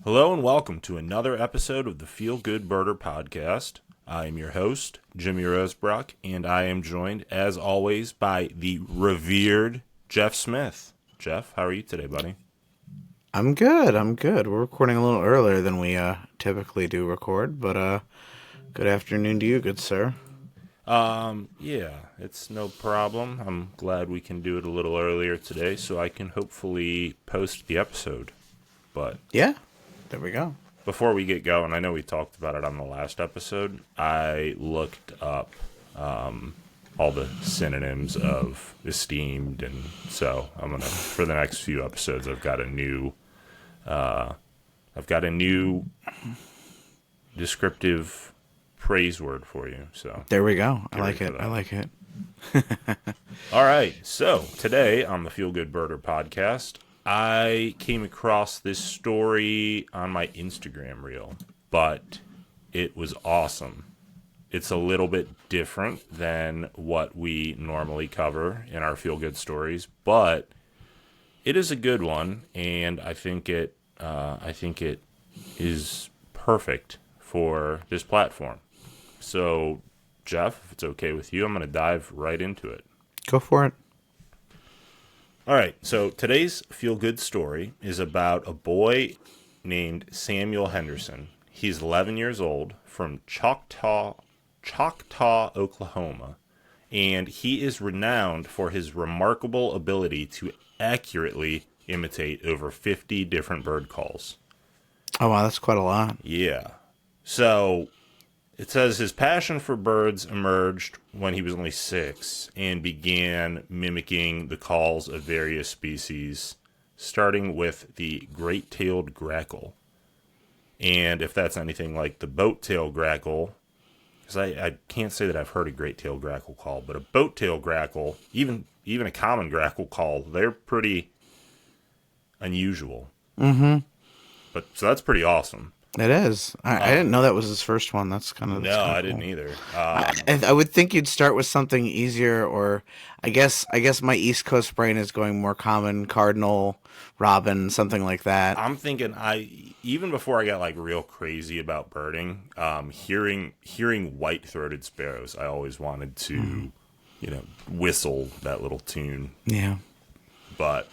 Hello and welcome to another episode of the Feel Good Birder podcast. I am your host, Jimmy Rosebrook, and I am joined, as always, by the revered Jeff Smith. Jeff, how are you today, buddy? I'm good. We're recording a little earlier than we typically do record, but good afternoon to you, good sir. Yeah, it's no problem. I'm glad we can do it a little earlier today so I can hopefully post the episode. But Yeah, there we go. before we get going, I know we talked about it on the last episode. I looked up all the synonyms of esteemed, and so I'm gonna, for the next few episodes, I've got a new descriptive praise word for you. So There we go. I get like ready it. for I that. like it. All right, so today on the Feel Good Birder podcast, I came across this story on my Instagram reel, but it was awesome. It's a little bit different than what we normally cover in our Feel Good stories, but it is a good one, and I think it is perfect for this platform. So, Jeff, if it's okay with you, I'm going to dive right into it. Go for it. All right, so today's feel-good story is about a boy named Samuel Henderson. He's 11 years old from Choctaw, Oklahoma, and he is renowned for his remarkable ability to accurately imitate over 50 different bird calls. Oh wow, that's quite a lot. Yeah. So it says his passion for birds emerged when he was only 6 and began mimicking the calls of various species, starting with the great-tailed grackle. And if that's anything like the boat-tailed grackle, because I can't say that I've heard a great-tailed grackle call, but a boat-tailed grackle, even a common grackle call, they're pretty unusual. Mm-hmm. But so that's pretty awesome. It is. I didn't know that was his first one. That's kind of No, I didn't either. I would think you'd start with something easier, or I guess my East Coast brain is going more common, cardinal, robin, something like that. I'm thinking even before I got like real crazy about birding, hearing white-throated sparrows, I always wanted to, whistle that little tune. Yeah. But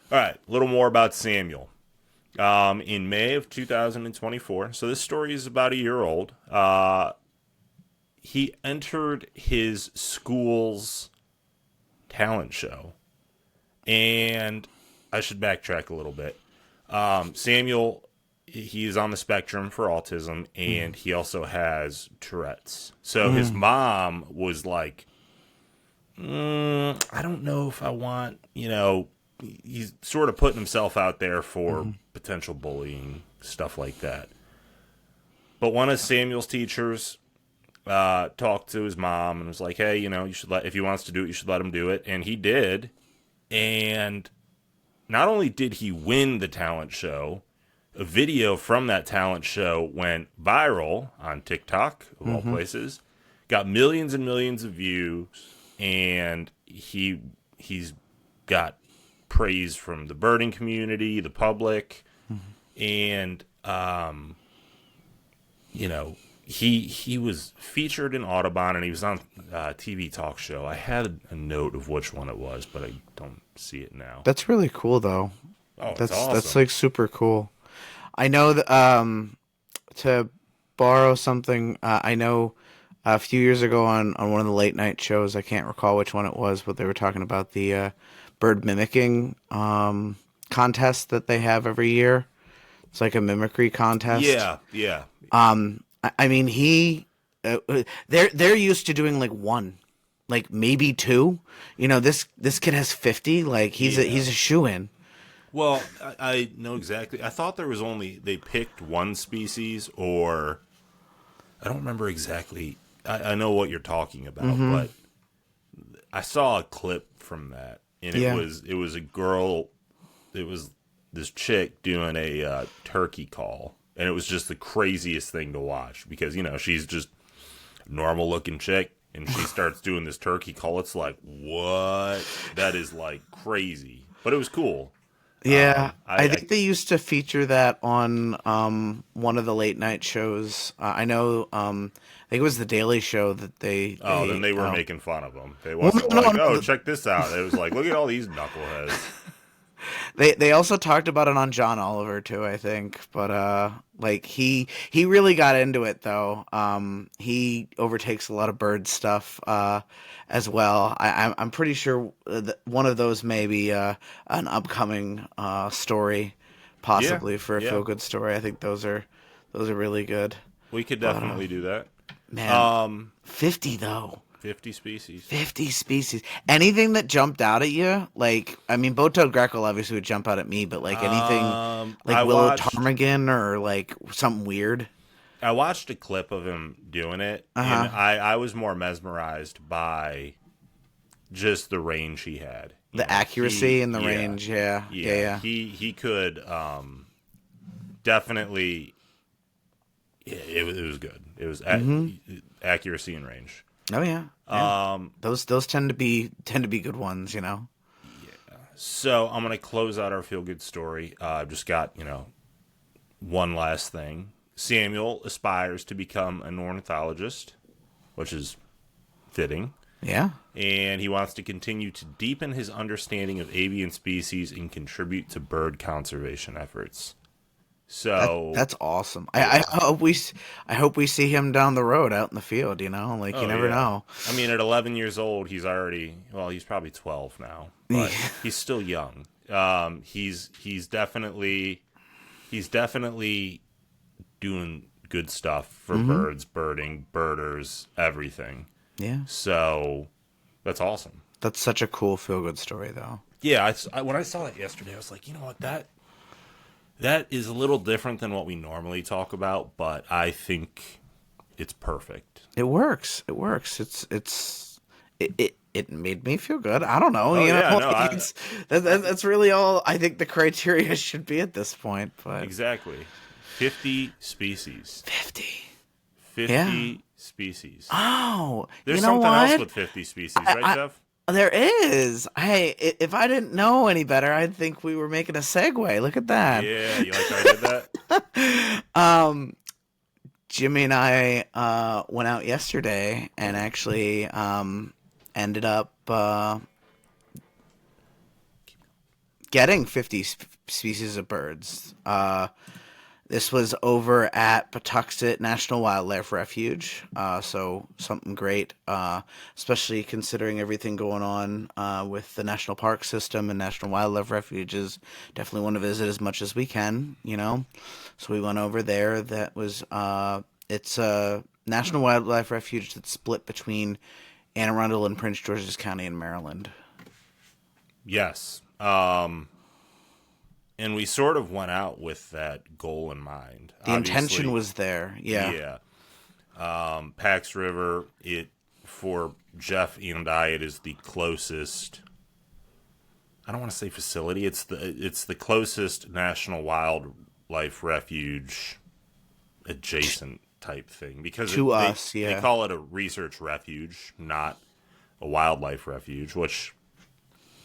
all right, a little more about Samuel. In May of 2024, so this story is about a year old, he entered his school's talent show. And I should backtrack a little bit. Samuel, he's on the spectrum for autism, and he also has Tourette's. So his mom was like, I don't know if I want, he's sort of putting himself out there for potential bullying, stuff like that. But one of Samuel's teachers talked to his mom and was like, hey, you should if he wants to do it, you should let him do it. And he did. And not only did he win the talent show, a video from that talent show went viral on TikTok, of all places, got millions and millions of views, and he's got praise from the birding community, the public, and he was featured in Audubon, and he was on a TV talk show. I had a note of which one it was, but I don't see it now. That's really cool, though. Oh, That's awesome. That's like super cool. I know that to borrow something, I know a few years ago on one of the late night shows, I can't recall which one it was, but they were talking about the bird mimicking contest that they have every year. It's like a mimicry contest. Yeah. I mean, they're used to doing like one, like maybe two. This kid has 50. Like he's a shoo-in. Well, I know exactly. I thought there was they picked one species, or I don't remember exactly. I know what you're talking about, but I saw a clip from that, and it was a girl. It was this chick doing a turkey call, and it was just the craziest thing to watch because she's just a normal looking chick, and she starts doing this turkey call. It's like, what? That is like crazy, but it was cool. Yeah, I think they used to feature that on one of the late night shows. I know, I think it was the Daily Show that Oh, then they they were making fun of him. It well, wasn't no, like, no, oh, no, check this out. It was like, look at all these knuckleheads. they also talked about it on John Oliver too, I think. But like he really got into it though. He overtakes a lot of bird stuff as well. I'm pretty sure that one of those may be an upcoming story, Yeah, possibly for a yeah. feel good story. I think those are really good. We could But definitely do that. man, 50 though. 50 species. 50 species. Anything that jumped out at you? Like, I mean, Bow-toed grackle obviously would jump out at me, but like anything like I willow watched ptarmigan or like something weird? I watched a clip of him doing it, and Uh-huh. I was more mesmerized by just the range he had. The accuracy and the Yeah, range, yeah. Yeah, yeah. He could definitely. It was good. It was accuracy and range. Oh yeah. Yeah. Those tend to be good ones, you know. So I'm gonna close out our feel good story. I've just got one last thing. Samuel aspires to become an ornithologist, which is fitting. Yeah. And he wants to continue to deepen his understanding of avian species and contribute to bird conservation efforts. So That's awesome. I hope we see him down the road out in the field, you know? Like you never know. I mean, at 11 years old, he's he's probably 12 now, but he's still young. He's definitely doing good stuff for birds, birding, birders, everything. Yeah. So that's awesome. That's such a cool feel good story though. Yeah, when I saw it yesterday, I was like, you know what, that is a little different than what we normally talk about, but I think it's perfect. It works. It works. It made me feel good. I don't know. Oh, You yeah, know, no, like that's really all I think the criteria should be at this point. But exactly. 50 species. 50. 50 Yeah. species. Oh, There's you know something what? else with 50 species, right, Jeff? There is. Hey, if I didn't know any better, I'd think we were making a segue. Look at that. Yeah, you like how I did that? Jimmy and I went out yesterday and actually ended up getting 50 species of birds. This was over at Patuxent National Wildlife Refuge, so something great, especially considering everything going on with the national park system and national wildlife refuges. Definitely want to visit as much as we can, you know. So we went over there. That was it's a national wildlife refuge that's split between Anne Arundel and Prince George's County in Maryland. Yes. And we sort of went out with that goal in mind. The intention was there, yeah. Yeah. Pax River, for Jeff and I, it is the closest. I don't want to say facility. It's the closest national wildlife refuge adjacent type thing because they call it a research refuge, not a wildlife refuge. Which,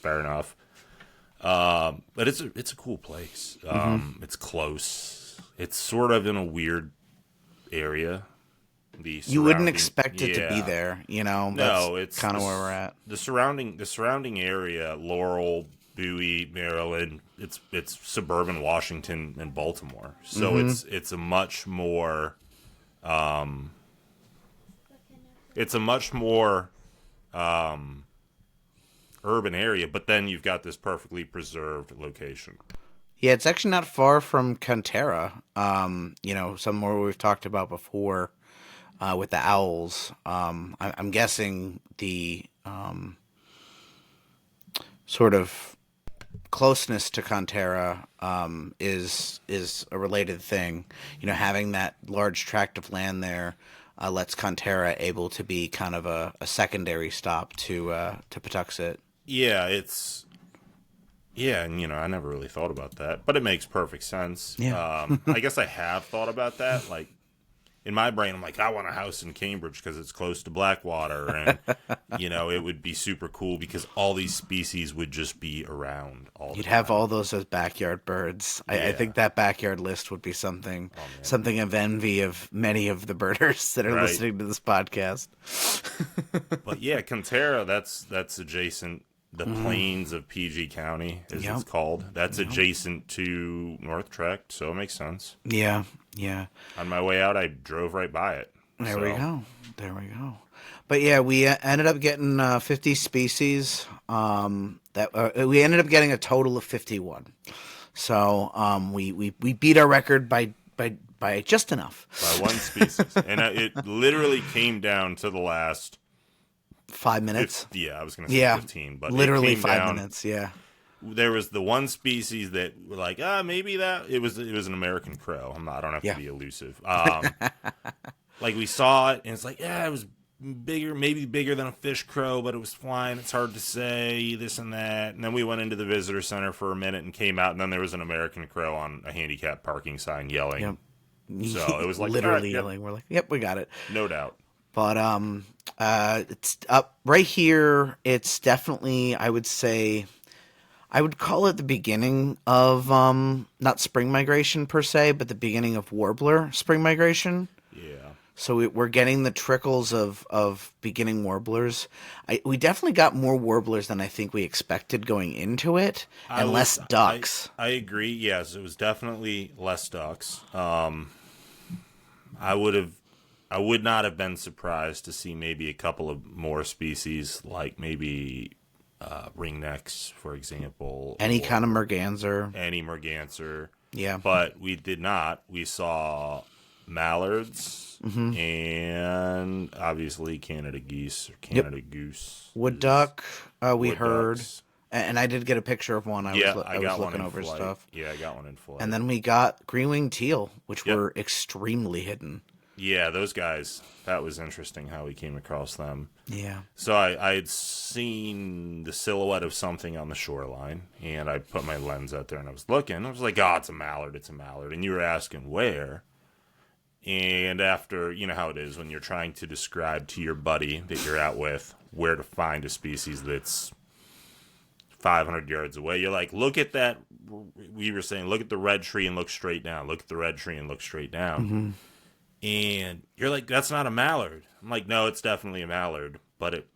fair enough. But it's a cool place. It's close. It's sort of in a weird area. You wouldn't expect it to be there, you know. No, it's kind of where we're at. The surrounding area, Laurel, Bowie, Maryland. It's suburban Washington and Baltimore. So it's a much more urban area, but then you've got this perfectly preserved location. Yeah, it's actually not far from Cantera. You know, somewhere we've talked about before with the owls. I'm guessing the sort of closeness to Cantera is a related thing. You know, having that large tract of land there lets Cantera able to be kind of a secondary stop to Patuxent. Yeah, and I never really thought about that, but it makes perfect sense. Yeah. I guess I have thought about that. Like, in my brain, I'm like, I want a house in Cambridge because it's close to Blackwater, and it would be super cool because all these species would just be around all the You'd time. have all those as backyard birds. I Yeah. think that backyard list would be something man. something of envy of many of the birders that are Right. listening to this podcast. But yeah, Cantera, that's adjacent. The plains of PG County, as Yep. it's called. That's adjacent to North Trek, so it makes sense. Yeah. On my way out, I drove right by it. There we go. But yeah, we ended up getting 50 species. We ended up getting a total of 51. So we beat our record by just enough. By one species. And it literally came down to the last 5 minutes. I was going to say 15, but literally it came 5 down, minutes. Yeah. There was the one species that were like, maybe that it was an American crow. I don't have to be elusive. Like we saw it, and it's like, it was bigger, maybe bigger than a fish crow, but it was flying. It's hard to say, this and that. And then we went into the visitor center for a minute and came out, and then there was an American crow on a handicap parking sign yelling. Yep. So it was like literally yelling. We're like, yep, we got it. No doubt. But it's up right here. It's definitely, I would say, I would call it the beginning of not spring migration per se, but the beginning of warbler spring migration. Yeah. So we're getting the trickles of beginning warblers. We definitely got more warblers than I think we expected going into it, and less ducks. I agree. Yes, it was definitely less ducks. I would not have been surprised to see maybe a couple of more species, like maybe ringnecks, for example. Any kind of merganser. Any merganser. Yeah. But we did not. We saw mallards and obviously Canada geese or Canada goose. Wood duck, we wood heard. ducks. And I did get a picture of one. I was looking over flight. stuff. Yeah, I got one in flight. And then we got green-winged teal, which were extremely hidden. Yeah, those guys, that was interesting how we came across them. Yeah. So I had seen the silhouette of something on the shoreline, and I put my lens out there, and I was looking. I was like, it's a mallard, it's a mallard. And you were asking where. And after, you know how it is when you're trying to describe to your buddy that you're out with where to find a species that's 500 yards away, you're like, look at that. We were saying, look at the red tree and look straight down. Look at the red tree and look straight down. And you're like, that's not a mallard. I'm like, no, it's definitely a mallard. But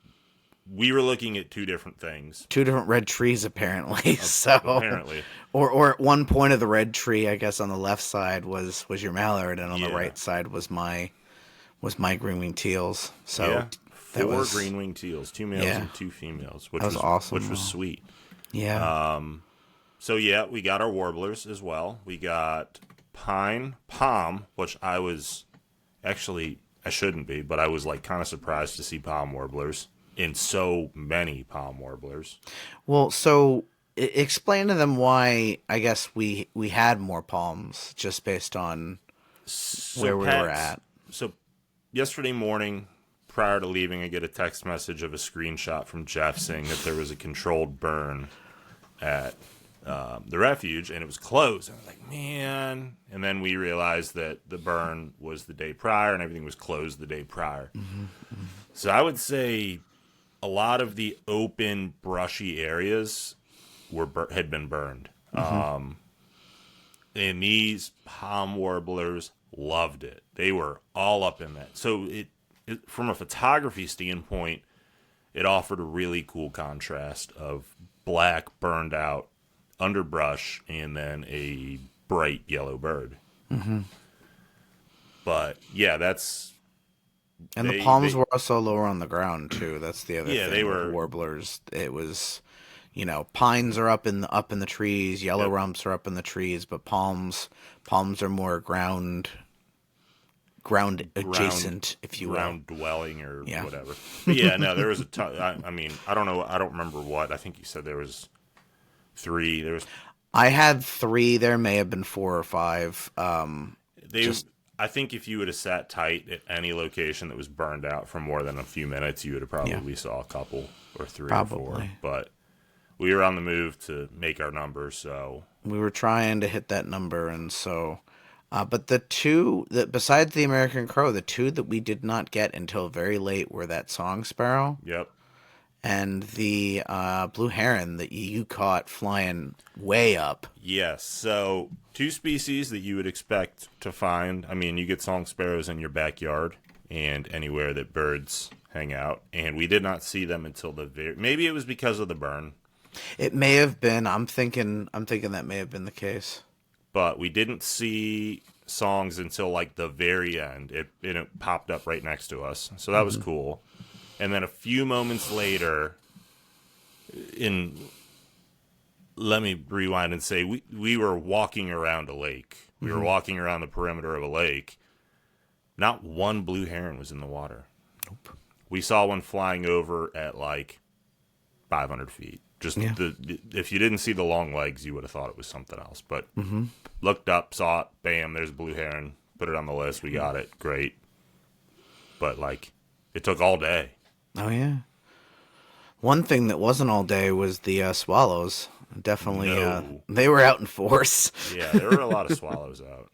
we were looking at two different things. Two different red trees, apparently. So apparently. Or at one point of the red tree, I guess on the left side was your mallard, and on the right side was my green-winged teals. So that was 4 green-winged teals, 2 males and 2 females, which was awesome. Which was sweet. Yeah. So we got our warblers as well. We got palm, which I shouldn't be, but I was like kind of surprised to see palm warblers in so many palm warblers. Well, so explain to them why I guess we had more palms just based on where we were at. So yesterday morning, prior to leaving, I get a text message of a screenshot from Jeff saying that there was a controlled burn at the refuge, and it was closed. And I was like, man. And then we realized that the burn was the day prior, and everything was closed the day prior. So I would say a lot of the open, brushy areas had been burned. And these palm warblers loved it. They were all up in that. So it from a photography standpoint, it offered a really cool contrast of black, burned out underbrush and then a bright yellow bird. But that's... And the palms were also lower on the ground too. That's the other thing. They were warblers. It was, pines are up in the trees, yellow rumps are up in the trees, but palms are more ground adjacent, if you will. Ground dwelling or whatever. But there was a ton. I mean, I don't know. I don't remember what. I think you said there was 3. I had 3. There may have been 4 or 5. I think if you would have sat tight at any location that was burned out for more than a few minutes, you would have probably saw a couple or 3 or 4. But we were on the move to make our numbers, so we were trying to hit that number, and so But the two that besides the American crow, the two that we did not get until very late were that song sparrow Yep. and the blue heron that you caught flying way up. Yes. So two species that you would expect to find. I mean, you get song sparrows in your backyard and anywhere that birds hang out, and we did not see them until the maybe it was because of the burn, It may have been. I'm thinking that may have been the case. but we didn't see songs until like the very end. It popped up right next to us, so that was cool. And then a few moments later, in let me rewind and say we were walking around a lake. We were walking around the perimeter of a lake. Not one blue heron was in the water. Nope. We saw one flying over at like 500 feet. Just Yeah. if you didn't see the long legs, you would have thought it was something else. But looked up, saw it, bam, there's a blue heron. Put it on the list. We got it. Great. But like, it took all day. Oh yeah. One thing that wasn't all day was the swallows. Definitely, No. they were out in force. Yeah, there were a lot of swallows out.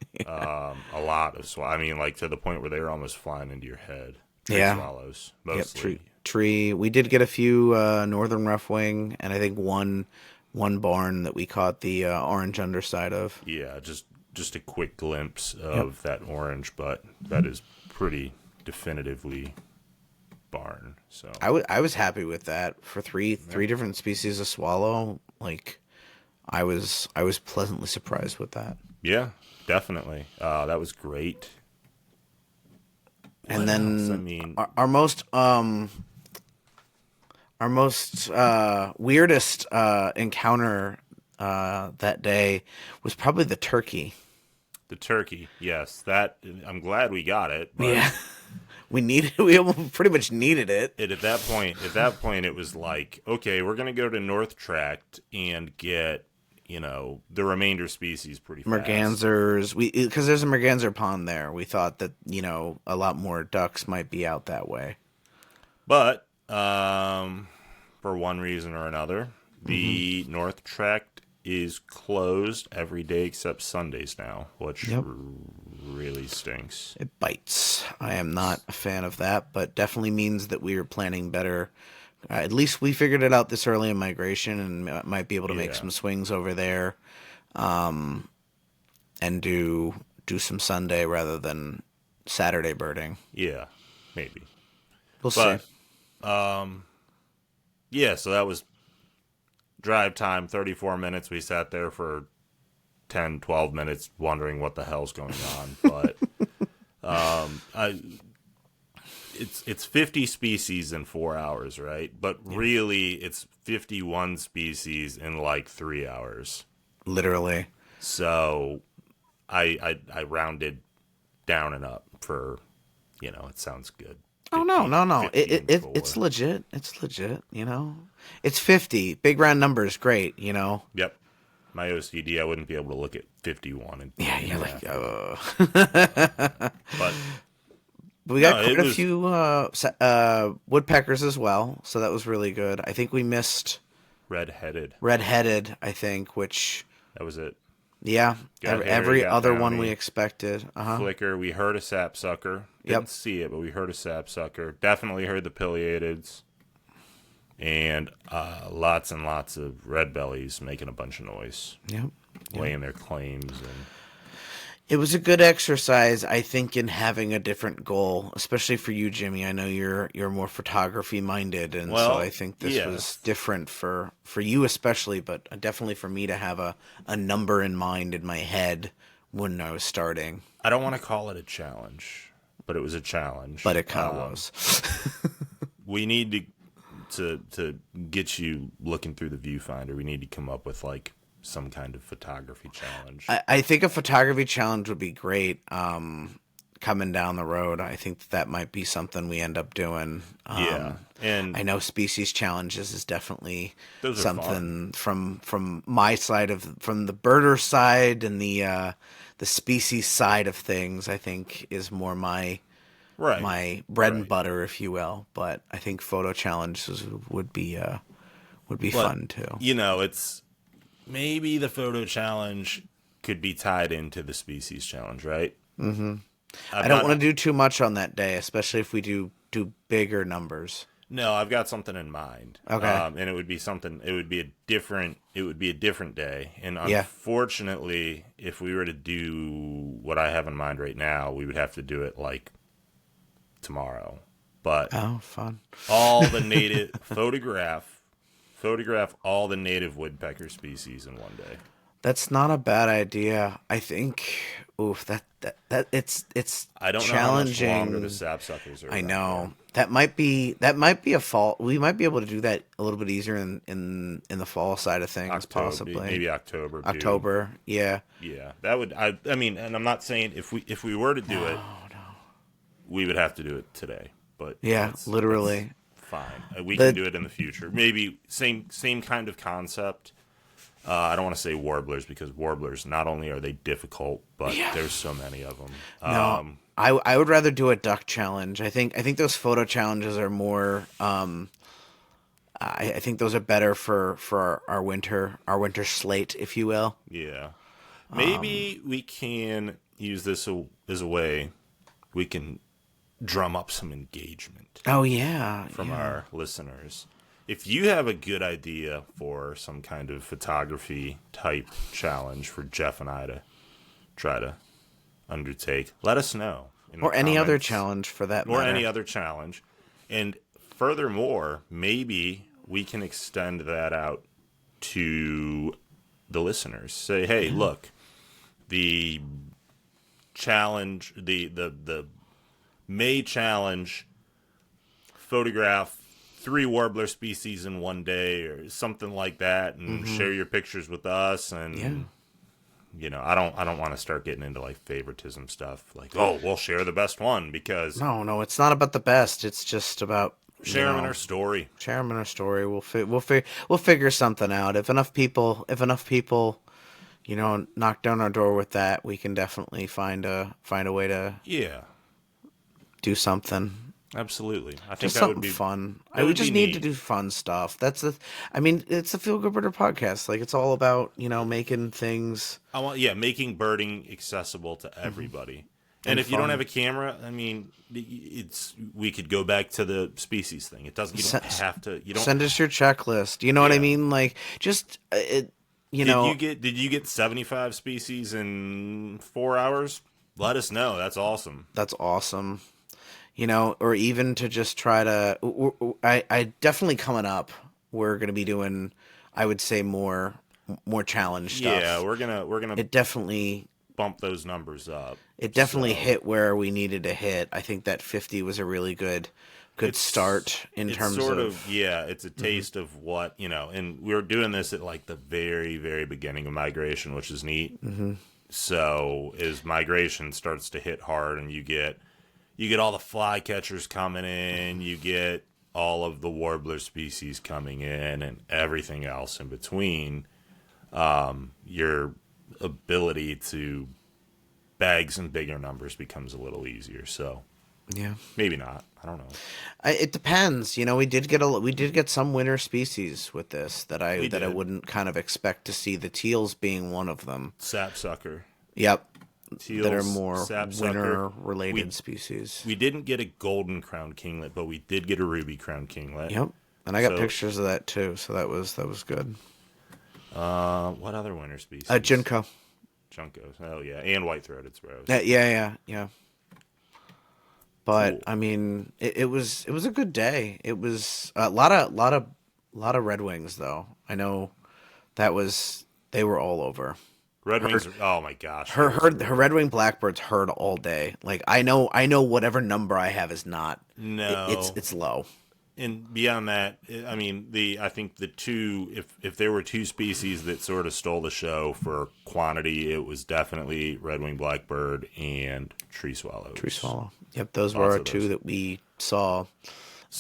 A lot of swallows. I mean, like to the point where they were almost flying into your head. Tree Yeah. swallows, Yep, mostly. tree. We did get a few northern roughwing, and I think one barn that we caught the orange underside of. Yeah, just a quick glimpse of that orange, but that is pretty definitively barn. So I was happy with that for three different species of swallow. Like, I was pleasantly surprised with that. yeah, definitely. That was great. And What then else? I mean, our most weirdest encounter that day was probably the turkey. the turkey. Yes, that I'm glad we got it. But Yeah, we almost pretty much needed it. at that point, it was like, okay, we're gonna go to North Tract and get the remainder species pretty fast. Mergansers, because there's a merganser pond there. We thought that a lot more ducks might be out that way. But for one reason or another, the North Tract is closed every day except Sundays now, which Yep. really stinks. It bites. I am not a fan of that, but definitely means that we are planning better. At least we figured it out this early in migration, and might be able to make Yeah. some swings over there, and do some Sunday rather than Saturday birding. Yeah, maybe. We'll But see. yeah, so that was drive time, 34 minutes. We sat there for 10, 12 minutes wondering what the hell's going on. But it's 50 species in 4 hours, right? But really, it's 51 species in like 3 hours. Literally. So I rounded down and up for, it sounds good. Oh no, 50 no. 50 and It's 4. legit. It's legit. It's 50. Big round numbers, great. Yep. My OCD, I wouldn't be able to look at 51 and Yeah, you're like, but But we got No, it quite a was- few woodpeckers as well, so that was really good. I think we missed red-headed. red-headed, I think, which, That was it. yeah, Got hairy, every got other one downy. we expected. Uh-huh. Flicker, we heard a sapsucker. Didn't Yep. see it, but we heard a sapsucker. Definitely heard the pileateds. And lots and lots of red bellies making a bunch of noise, Yep. laying their claims. And It was a good exercise, I think, in having a different goal, especially for you, Jimmy. I know you're more photography minded, and so Well, I think this yes. was different for you especially, but definitely for me to have a number in mind in my head when I was starting. I don't want to call it a challenge, but it was a challenge. But it kind of was. We need to get you looking through the viewfinder. We need to come up with like some kind of photography challenge. I think a photography challenge would be great. Coming down the road, I think that might be something we end up doing. Yeah, and I know species challenges is definitely Those are something from my side from the birder side and the species side of things. I think is more my right, bread and right. butter, if you will. But I think photo challenges would be But, fun too. It's maybe the photo challenge could be tied into the species challenge, right? Mm-hmm. I don't want to do too much on that day, especially if we do bigger numbers. No, I've got something in mind. Okay. And it would be something. It would be a different day. And unfortunately, if we were to do what I have in mind right now, we would have to do it like tomorrow. But fun! All the native photograph all the native woodpecker species in one day. That's not a bad idea. I think. Oof, that it's. I don't challenging. know how much longer the sapsuckers are. I know that might be a fall. We might be able to do that a little bit easier in the fall side of things, possibly. Maybe October. October, yeah. Yeah, that would. I mean, and I'm not saying if we were to do it, we would have to do it today. But yeah, literally. Fine. We can do it in the future. Maybe same kind of concept. I don't want to say warblers because warblers, not only are they difficult, but there's so many of them. No, I would rather do a duck challenge. I think those photo challenges are more. I think those are better for our winter slate, if you will. Yeah, maybe we can use this as a way we can drum up some engagement. Oh yeah, from our listeners. If you have a good idea for some kind of photography type challenge for Jeff and I to try to undertake, let us know. Or any other challenge for that matter. Or any other challenge. And furthermore, maybe we can extend that out to the listeners. Say, hey, look, the challenge, the May challenge, photograph 3 warbler species in one day or something like that, and share your pictures with us. And you know, I don't want to start getting into like favoritism stuff. Like, oh, we'll share the best one because no, it's not about the best. It's just about share them in our story. Share them in our story. We'll figure something out. If enough people, you know, knock down our door with that, we can definitely find a way to do something. Absolutely. I think just that something would be fun. We just need to do fun stuff. It's a Feel Good Birder podcast. Like, it's all about, you know, making things. Making birding accessible to everybody. And if you don't have a camera, I mean, we could go back to the species thing. It doesn't. You don't have to. You don't send us your checklist. You know what I mean? Like, just Did you get 75 species in 4 hours? Let us know. That's awesome. That's awesome. You know, or even to just try to. I definitely coming up. We're gonna be doing, I would say, more challenge stuff. Yeah, we're gonna. It definitely bump those numbers up. It definitely hit where we needed to hit. I think that 50 was a really good start in terms of it's a taste of what, you know, and we were doing this at like the very, very beginning of migration, which is neat. Mm-hmm. So as migration starts to hit hard and you get all the flycatchers coming in, you get all of the warbler species coming in and everything else in between, your ability to bag some bigger numbers becomes a little easier. So yeah, maybe not. I don't know. It depends. You know, we did get some winter species with this that I wouldn't kind of expect to see. The teals being one of them. Sapsucker. Yep. Teals, that are more winter-related species. We didn't get a golden crowned kinglet, but we did get a ruby crowned kinglet. Yep, and I got pictures of that too, so that was good. What other winter species? Junco. Juncos, oh yeah, and white-throated sparrows. Yeah. But cool. I mean, it was a good day. It was a lot of redwings though. I know they were all over. Redwings, oh my gosh. Her red-winged blackbirds heard all day. Like, I know whatever number I have is not. No. It's low. And beyond that, I mean, I think the two, if there were two species that sort of stole the show for quantity, it was definitely red-winged blackbird and tree swallows. Tree swallow. Yep, those were our two that we saw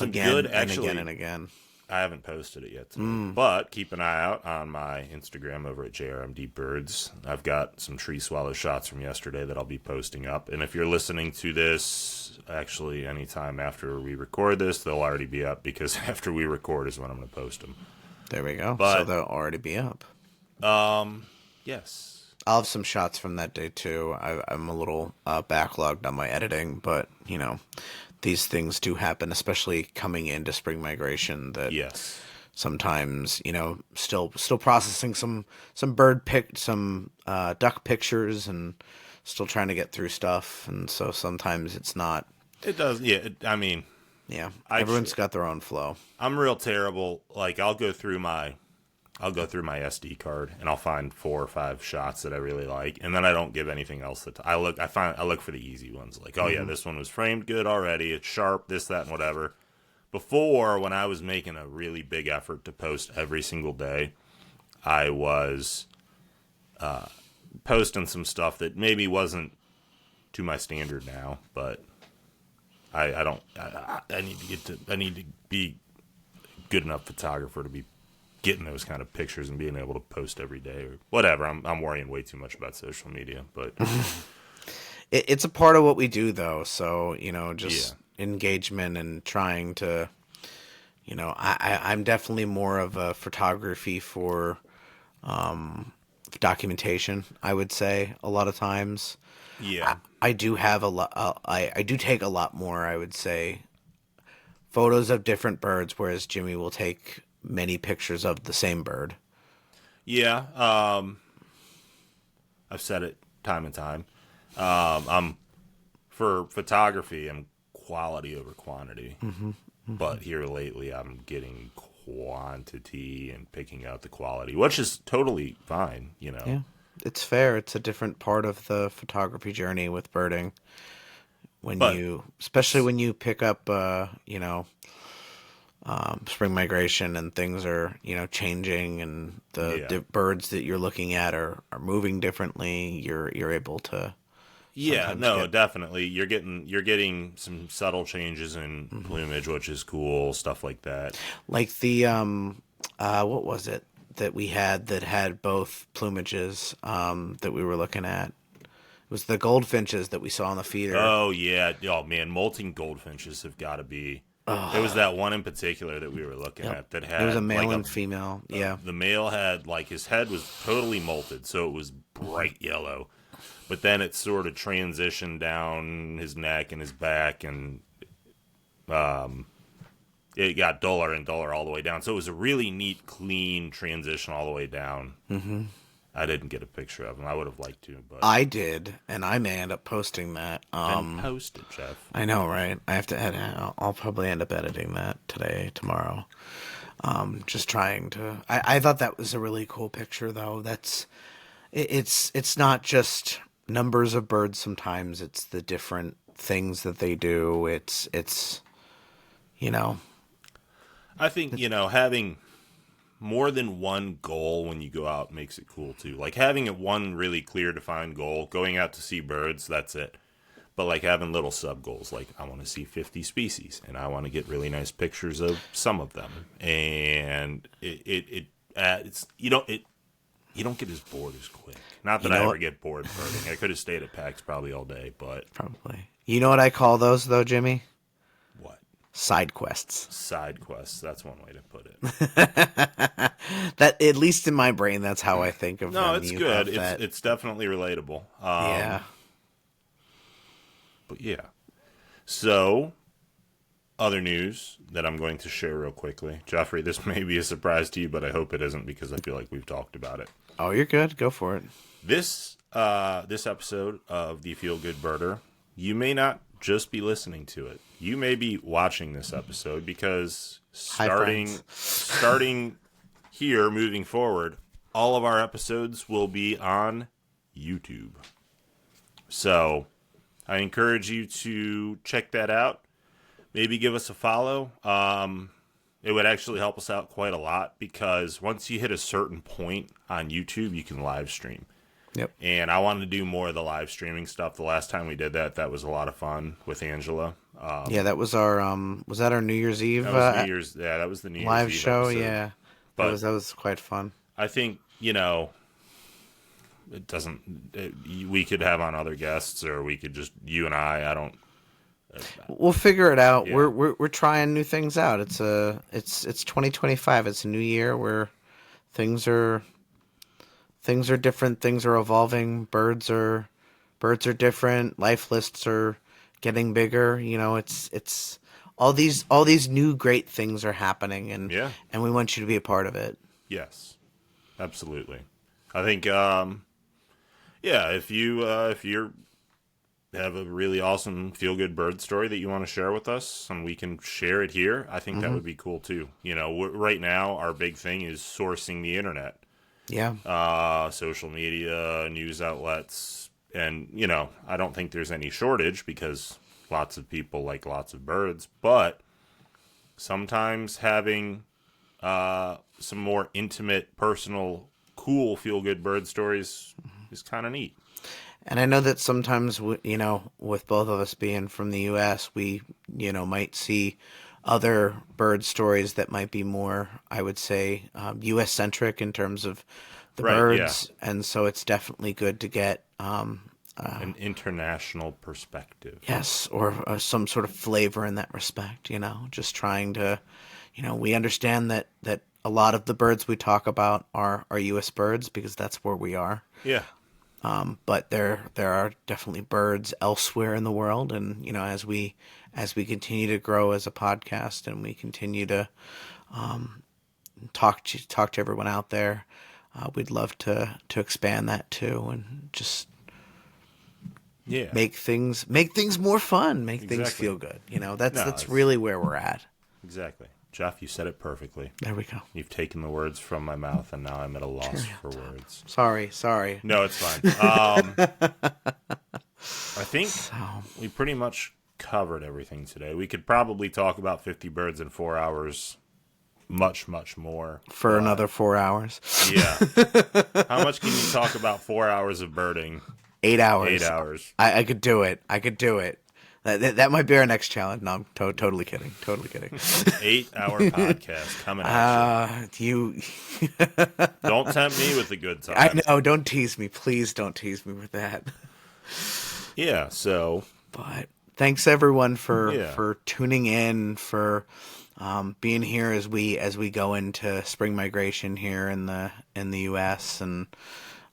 again and again. I haven't posted it yet today, but keep an eye out on my Instagram over at JRMD Birds. I've got some tree swallow shots from yesterday that I'll be posting up. And if you're listening to this, actually, anytime after we record this, they'll already be up because after we record is when I'm going to post them. There we go. But, so they'll already be up. Yes. I'll have some shots from that day too. I'm a little backlogged on my editing, but these things do happen, especially coming into spring migration. That Yes. sometimes still processing some duck pictures and still trying to get through stuff, and so sometimes it's not. It does. Yeah. I mean, Yeah, everyone's got their own flow. I'm real terrible. Like I'll go through my SD card and I'll find 4 or 5 shots that I really like, and then I don't give anything else. I look for the easy ones. Like, oh yeah, this one was framed good already. It's sharp. This, that, and whatever. Before, when I was making a really big effort to post every single day, I was posting some stuff that maybe wasn't to my standard now, but I need to be good enough photographer to be getting those kind of pictures and being able to post every day or whatever. I'm worrying way too much about social media, but It's a part of what we do, though. So just engagement and trying to, I'm definitely more of a photography for documentation. I would say a lot of times. yeah. I do have a lot. I do take a lot more, I would say, photos of different birds, whereas Jimmy will take many pictures of the same bird. Yeah, I've said it time and time. I'm for photography. I'm quality over quantity, but here lately I'm getting quantity and picking out the quality, which is totally fine. Yeah, it's fair. It's a different part of the photography journey with birding. Especially when you pick up, spring migration and things are, changing, and the birds that you're looking at are moving differently. You're able to. Yeah, no, definitely. You're getting some subtle changes in plumage, which is cool, stuff like that. Like the what was it that we had that had both plumages that we were looking at? It was the goldfinches that we saw on the feeder. Oh yeah. Oh man, molting goldfinches have got to be. There was that one in particular that we were looking at that had. There was a male like and female. Yeah. The male had his head was totally molted, so it was bright yellow. But then it sort of transitioned down his neck and his back, and it got duller and duller all the way down. So it was a really neat, clean transition all the way down. Mm-hmm. I didn't get a picture of him. I would have liked to, but I did, and I may end up posting that. Then post it, Jeff. I know, right? I have to edit. I'll probably end up editing that today, tomorrow. Just trying to. I thought that was a really cool picture, though. It's not just numbers of birds. Sometimes it's the different things that they do. It's I think having more than one goal when you go out makes it cool too. Like having one really clear defined goal, going out to see birds, that's it. But like having little sub goals, like I want to see 50 species and I want to get really nice pictures of some of them. And it's you don't get as bored as quick. Not that I ever get bored birding. I could have stayed at PAX probably all day, but probably. You know what I call those though, Jimmy? What? Side quests. Side quests. That's one way to put it. That, at least in my brain, that's how I think of them. No, it's good. It's definitely relatable. Yeah. But yeah. So, other news that I'm going to share real quickly. Joffrey, this may be a surprise to you, but I hope it isn't because I feel like we've talked about it. Oh, you're good. Go for it. This episode of the Feel Good Birder, you may not just be listening to it. You may be watching this episode because starting here, moving forward, all of our episodes will be on YouTube. So I encourage you to check that out. Maybe give us a follow. It would actually help us out quite a lot because once you hit a certain point on YouTube, you can live stream. Yep. And I wanted to do more of the live streaming stuff. The last time we did that was a lot of fun with Angela. Yeah, that was our was that our New Year's Eve? That was New Year's. Yeah, that was the New Year's live Eve show. episode. Yeah, but that was quite fun. I think it doesn't. We could have on other guests, or we could just you and I. I don't. We'll figure it out. Yeah. We're trying new things out. It's 2025. It's a new year where things are things are different. Things are evolving. Birds are different. Life lists are getting bigger. It's all these new great things are happening, and Yeah. we want you to be a part of it. Yes. Absolutely. I think, yeah, if you have a really awesome feel good bird story that you want to share with us and we can share it here, I think that would be cool too. Right now our big thing is sourcing the internet, Yeah. social media, news outlets, and I don't think there's any shortage because lots of people like lots of birds, but sometimes having some more intimate, personal, cool, feel good bird stories is kind of neat. And I know that sometimes, with both of us being from the U.S., we, might see other bird stories that might be more, I would say, U.S. centric in terms of the Right, yeah. birds. And so it's definitely good to get, An international perspective. yes, or some sort of flavor in that respect, just trying to, we understand that a lot of the birds we talk about are U.S. birds because that's where we are. Yeah. But there are definitely birds elsewhere in the world, and as we continue to grow as a podcast, and we continue to talk to everyone out there, we'd love to expand that too, and just Yeah. make things more fun, make things Exactly. feel good. That's No, that's it's- really where we're at. Exactly. Jeff, you said it perfectly. There we go. You've taken the words from my mouth, and now I'm at a loss for words. Sorry. No, it's fine. I think So we pretty much covered everything today. We could probably talk about 50 birds in 4 hours, much, much more. for another 4 hours, Yeah. How much can you talk about 4 hours of birding? 8 hours. 8 hours. I could do it. That might be our next challenge. No, I'm totally kidding. 8 hour podcast coming at You. you. Don't tempt me with the good I times. know. Don't tease me, please. Don't tease me with that. Yeah, so But thanks everyone for Yeah. tuning in, for being here as we go into spring migration here in the U.S. and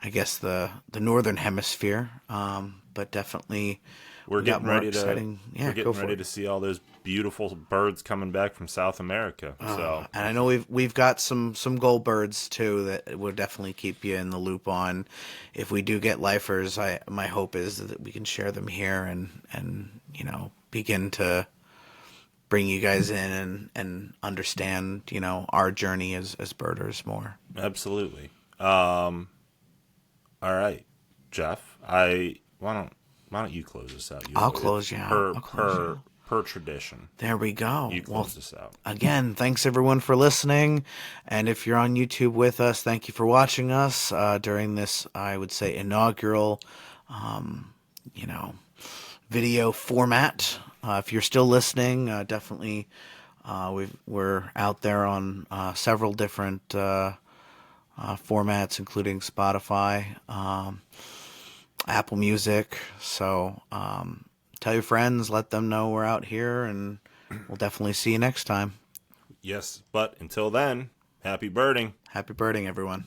I guess the northern hemisphere. But definitely we're we got getting more ready to exciting. Yeah, we're go getting for ready it. to see all those beautiful birds coming back from South America. So And I know we've got some gold birds too that will definitely keep you in the loop on. If we do get lifers, my hope is that we can share them here and begin to bring you guys in and understand our journey as birders more. absolutely. All right, Jeff. Why don't you close this out? I'll close you out. Per tradition. There we go. You close this out. Again, thanks everyone for listening. And if you're on YouTube with us, thank you for watching us during this, I would say, inaugural, video format. If you're still listening, definitely we're out there on several different formats, including Spotify, Apple Music. So tell your friends, let them know we're out here, and we'll definitely see you next time. Yes, but until then, happy birding. Happy birding, everyone.